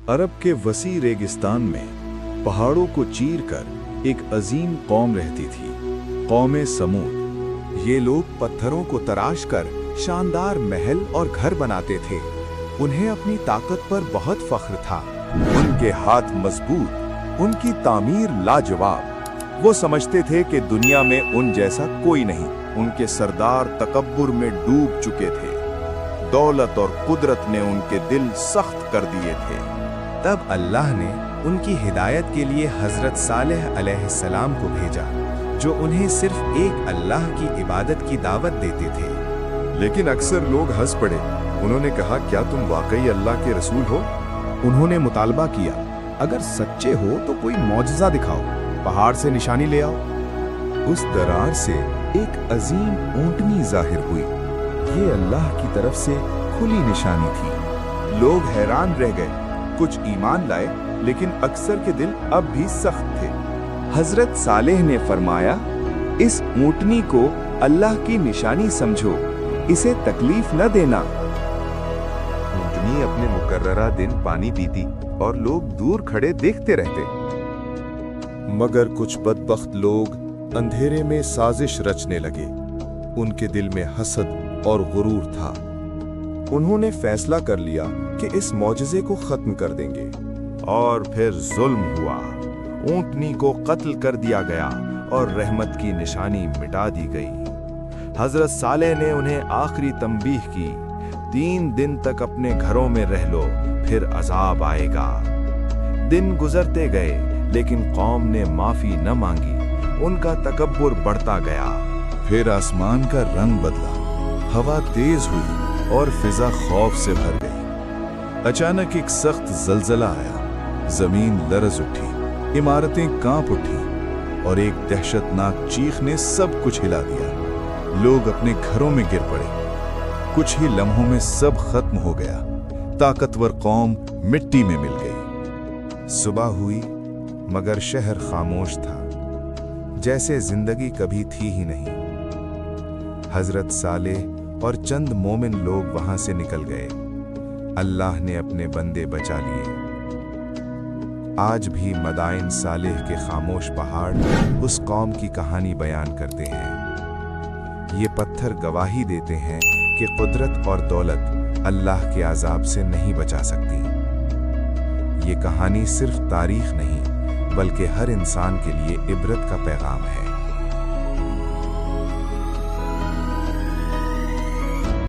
अरब के वसी रेगिस्तान में पहाड़ों को चीरकर एक अजीम कौम रहती थी, कौम समूद। ये लोग पत्थरों को तराश कर शानदार महल और घर बनाते थे। उन्हें अपनी ताकत पर बहुत फख्र था। उनके हाथ मजबूत, उनकी तामीर लाजवाब। वो समझते थे कि दुनिया में उन जैसा कोई नहीं। उनके सरदार तकब्बुर में डूब चुके थे। दौलत और कुदरत ने उनके दिल सख्त कर दिए थे। तब अल्लाह ने उनकी हिदायत के लिए हजरत सालेह अलैहिस्सलाम को भेजा, जो उन्हें सिर्फ एक अल्लाह की इबादत की दावत देते थे। लेकिन अक्सर लोग हंस पड़े। उन्होंने कहा, क्या तुम वाकई अल्लाह के रसूल हो? उन्होंने मुतालबा किया, अगर सच्चे हो तो कोई मौजज़ा दिखाओ, पहाड़ से निशानी ले आओ। उस दरार से एक अजीम ऊंटनी जाहिर हुई। ये अल्लाह की तरफ से खुली निशानी थी। लोग हैरान रह गए। कुछ ईमान लाए, लेकिन अक्सर के दिल अब भी सख्त थे। हजरत सालेह ने फरमाया, इस ऊंटनी को अल्लाह की निशानी समझो, इसे तकलीफ न देना। ऊंटनी अपने मुकर्ररा दिन पानी पीती और लोग दूर खड़े देखते रहते। मगर कुछ बदबख्त लोग अंधेरे में साजिश रचने लगे। उनके दिल में हसद और गुरूर था। उन्होंने फैसला कर लिया कि इस मौजज़े को खत्म कर देंगे। और फिर जुल्म हुआ। ऊंटनी को कत्ल कर दिया गया और रहमत की निशानी मिटा दी गई। हजरत सालेह ने उन्हें आखिरी तंबीह की, 3 दिन तक अपने घरों में रह लो, फिर अजाब आएगा। दिन गुजरते गए, लेकिन कौम ने माफी न मांगी। उनका तकब्बुर बढ़ता गया। फिर आसमान का रंग बदला, हवा तेज हुई और फिजा खौफ से भर गई। अचानक एक सख्त जलजला आया। जमीन लरज उठी, इमारतें कांप उठी और एक दहशतनाक चीख ने सब कुछ हिला दिया। लोग अपने घरों में गिर पड़े। कुछ ही लम्हों में सब खत्म हो गया। ताकतवर कौम मिट्टी में मिल गई। सुबह हुई, मगर शहर खामोश था, जैसे जिंदगी कभी थी ही नहीं। हजरत सालेह और चंद मोमिन लोग वहां से निकल गए। अल्लाह ने अपने बंदे बचा लिए। आज भी मदाइन सालेह के खामोश पहाड़ उस कौम की कहानी बयान करते हैं। ये पत्थर गवाही देते हैं कि कुदरत और दौलत अल्लाह के अजाब से नहीं बचा सकती। ये कहानी सिर्फ तारीख नहीं, बल्कि हर इंसान के लिए इबरत का पैगाम है।